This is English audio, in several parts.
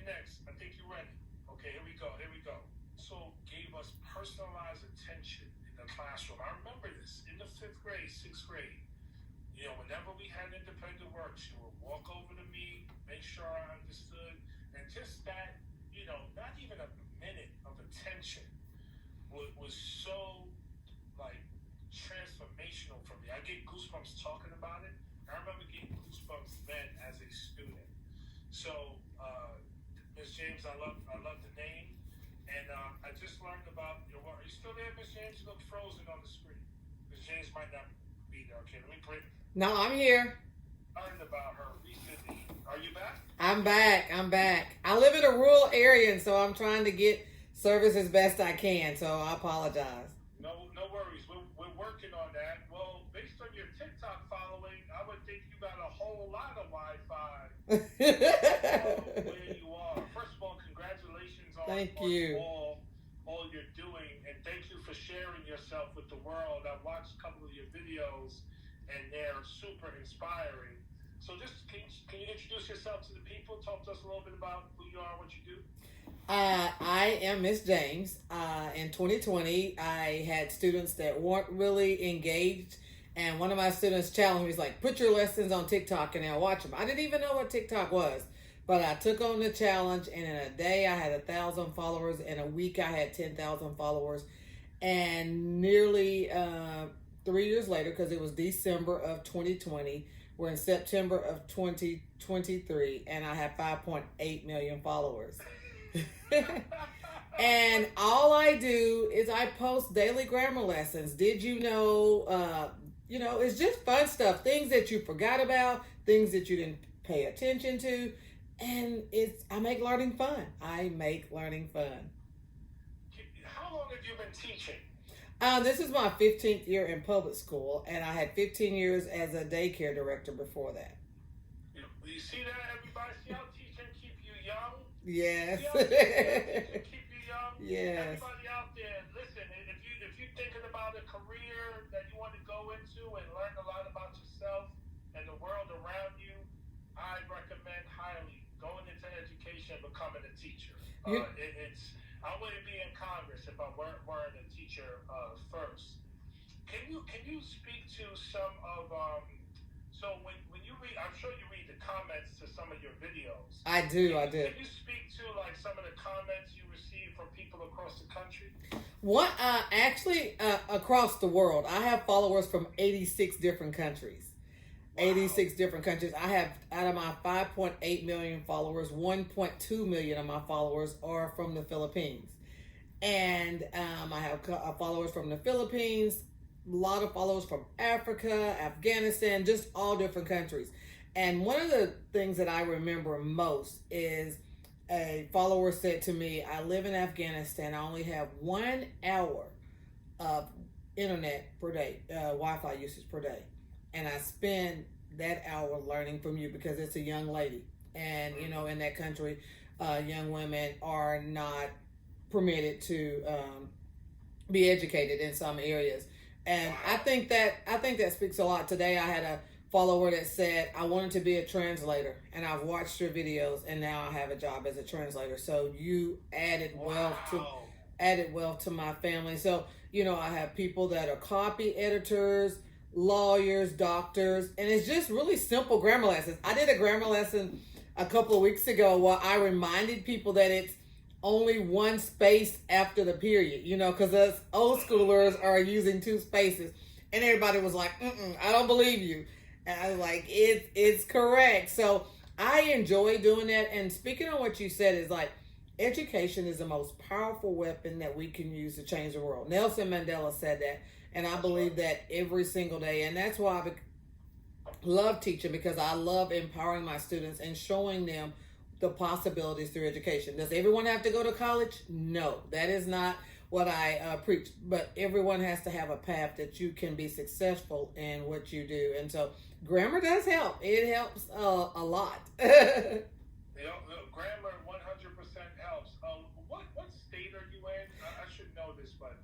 next. I think you're ready. Okay, here we go. So gave us personalized attention in the classroom. I remember this in the 5th grade, 6th grade. Whenever we had independent work, she would walk over to me, make sure I understood, and just that, not even a minute of attention was so like transformational for me. I get goosebumps talking about it. I remember getting goosebumps then as a student. So, Ms. James, I love the name, and I just learned about your work. Are you still there, Ms. James? You look frozen on the screen. Ms. James might not be there. Okay, let me bring. No, I'm here. Learned about her recently. Are you back? I'm back. I live in a rural area, and so I'm trying to get service as best I can. So I apologize. No worries. We're working on that. Well, based on your TikTok following, I would think you got a whole lot of Wi-Fi where you are. First of all, congratulations on all you're doing, and thank you for sharing yourself with the world. I watched a couple of your videos, and they're super inspiring. So just can you introduce yourself to the people? Talk to us a little bit about who you are, what you do. I am Miss James. In 2020, I had students that weren't really engaged, and one of my students challenged me, he's like, put your lessons on TikTok and I'll watch them. I didn't even know what TikTok was, but I took on the challenge, and in a day I had 1,000 followers. In a week I had 10,000 followers, and nearly 3 years later, because it was December of 2020, we're in September of 2023, and I have 5.8 million followers. And all I do is I post daily grammar lessons. Did you know, it's just fun stuff, things that you forgot about, things that you didn't pay attention to, and I make learning fun. How long have you been teaching? This is my 15th year in public school, and I had 15 years as a daycare director before that. You see that, everybody? See how teaching keep you young? Yes. See how teaching keep you young? Yes. Everybody out there, listen, if you're thinking about a career that you want to go into and learn a lot about yourself and the world around you, I recommend highly going into education and becoming a teacher. I wouldn't be in Congress if I weren't a teacher first. Can you speak to some of so when you read, I'm sure you read the comments to some of your videos. I do. Can you speak to like some of the comments you receive from people across the country? Across the world. I have followers from 86 different countries. Wow. 86 different countries. I have, out of my 5.8 million followers, 1.2 million of my followers are from the Philippines. And I have followers from the Philippines, a lot of followers from Africa, Afghanistan, just all different countries. And one of the things that I remember most is a follower said to me, I live in Afghanistan. I only have 1 hour of internet per day, Wi-Fi usage per day. And I spend that hour learning from you because it's a young lady. And, in that country, young women are not permitted to be educated in some areas. And I think that speaks a lot. Today I had a follower that said, I wanted to be a translator, and I've watched your videos, and now I have a job as a translator. So you added wealth to my family. So, I have people that are copy editors, lawyers, doctors, and it's just really simple grammar lessons. I did a grammar lesson a couple of weeks ago where I reminded people that it's only one space after the period, because us old schoolers are using 2 spaces, and everybody was like, I don't believe you. And I was like, it's correct. So I enjoy doing that. And speaking on what you said is like, education is the most powerful weapon that we can use to change the world. Nelson Mandela said that, and I believe that every single day. And that's why I love teaching, because I love empowering my students and showing them the possibilities through education. Does everyone have to go to college? No, that is not what I preach. But everyone has to have a path that you can be successful in what you do. And so grammar does help. It helps a lot. Grammar 100% helps. What state are you in? I should know this, but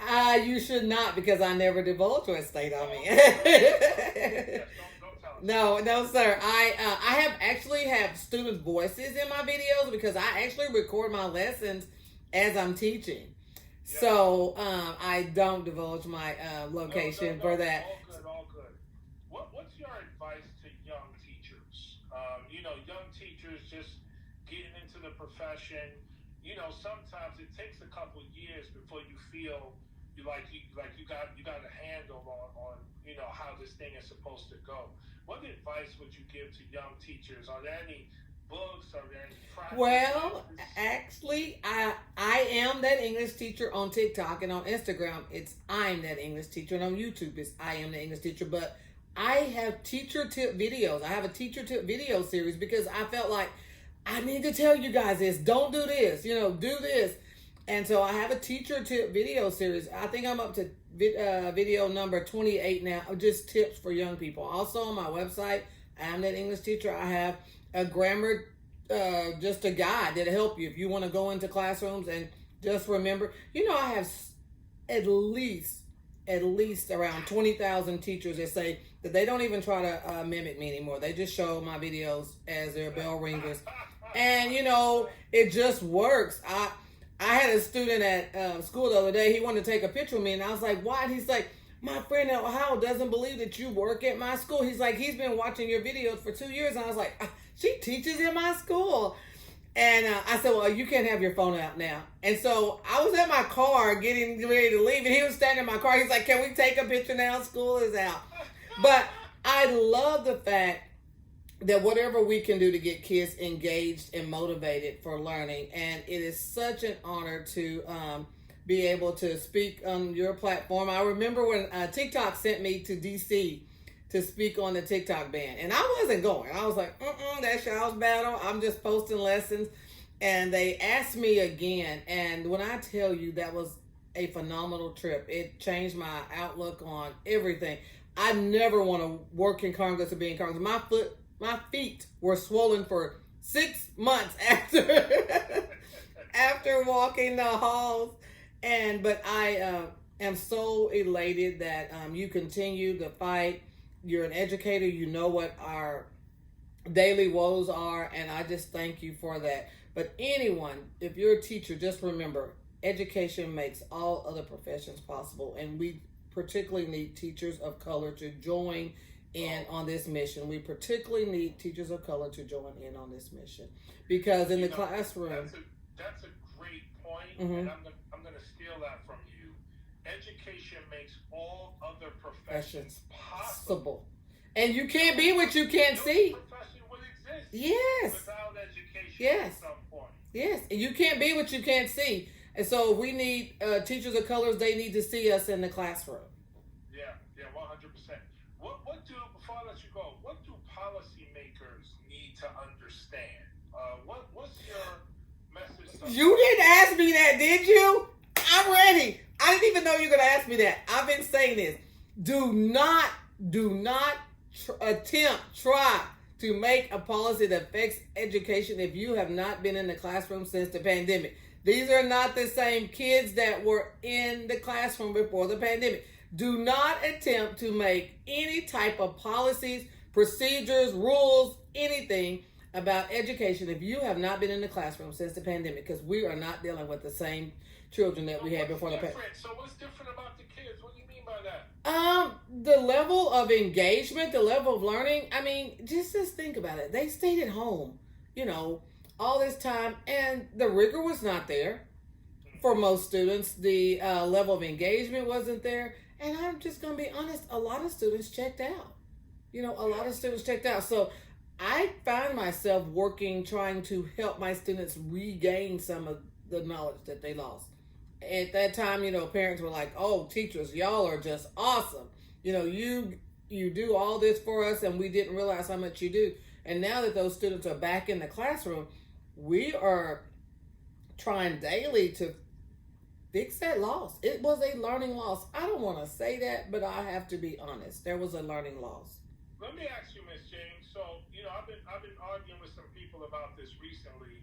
you should not, because I never divulge what state I'm in. Yes, don't tell No, sir. I have actually have students' voices in my videos because I actually record my lessons as I'm teaching. Yeah. So I don't divulge my location for that. All good, all good. What's your advice to young teachers? Young teachers just getting into the profession. Sometimes it takes a couple years before you feel you got a handle on how this thing is supposed to go. What advice would you give to young teachers? Are there any books? Are there any practices? Well, actually, I am that English teacher on TikTok, and on Instagram, it's I'm that English teacher, and on YouTube, it's I am the English teacher. But I have teacher tip videos. I have a teacher tip video series because I felt like I need to tell you guys this. Don't do this. Do this. And so I have a teacher tip video series. I think I'm up to video number 28 now, just tips for young people. Also on my website, I'm that English teacher. I have a grammar, just a guide that'll help you if you want to go into classrooms and just remember. I have at least around 20,000 teachers that say that they don't even try to mimic me anymore. They just show my videos as their bell ringers. And, it just works. I had a student at school the other day. He wanted to take a picture of me, and I was like, why? And he's like, my friend in Ohio doesn't believe that you work at my school. He's like, he's been watching your videos for 2 years. And I was like, she teaches in my school. And I said, well, you can't have your phone out now. And so I was at my car getting ready to leave, and he was standing in my car. He's like, can we take a picture now? School is out. But I love the fact that whatever we can do to get kids engaged and motivated for learning. And it is such an honor to be able to speak on your platform. I remember when TikTok sent me to DC to speak on the TikTok ban. And I wasn't going. I was like, that's y'all's battle. I'm just posting lessons. And they asked me again. And when I tell you that was a phenomenal trip, it changed my outlook on everything. I never want to work in Congress or be in Congress. My feet were swollen for 6 months after walking the halls. But I am so elated that you continue to fight. You're an educator. You know what our daily woes are, and I just thank you for that. But anyone, if you're a teacher, just remember, education makes all other professions possible, and we particularly need teachers of color to join in on this mission. We particularly need teachers of color to join in on this mission, because in the classroom, that's a great point, mm-hmm. and I'm going to steal that from you. Education makes all other professions possible, and you can't be what you can't see. Profession would exist yes without education. Yes. At some point. Yes, you can't be what you can't see, and so we need teachers of colors. They need to see us in the classroom. Yeah, 100%. What do, before I let you go, what do policymakers need to understand? What's your message? You didn't ask me that, did you? I'm ready. I didn't even know you were going to ask me that. I've been saying this. Do not try to make a policy that affects education if you have not been in the classroom since the pandemic. These are not the same kids that were in the classroom before the pandemic. Do not attempt to make any type of policies, procedures, rules, anything about education if you have not been in the classroom since the pandemic, because we are not dealing with the same children that we had before the pandemic. So what's different about the kids? What do you mean by that? The level of engagement, the level of learning. I mean, just think about it. They stayed at home, all this time, and the rigor was not there for most students. The level of engagement wasn't there. And I'm just going to be honest, a lot of students checked out. A lot of students checked out. So I find myself trying to help my students regain some of the knowledge that they lost. At that time, parents were like, oh, teachers, y'all are just awesome. You do all this for us, and we didn't realize how much you do. And now that those students are back in the classroom, we are trying daily to fix that loss. It was a learning loss. I don't want to say that, but I have to be honest. There was a learning loss. Let me ask you, Ms. James. So, I've been arguing with some people about this recently.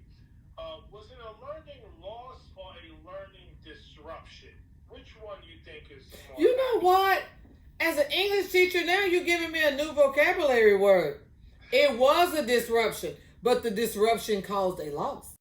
Was it a learning loss or a learning disruption? Which one you think is more? You know what? As an English teacher, now you're giving me a new vocabulary word. It was a disruption, but the disruption caused a loss.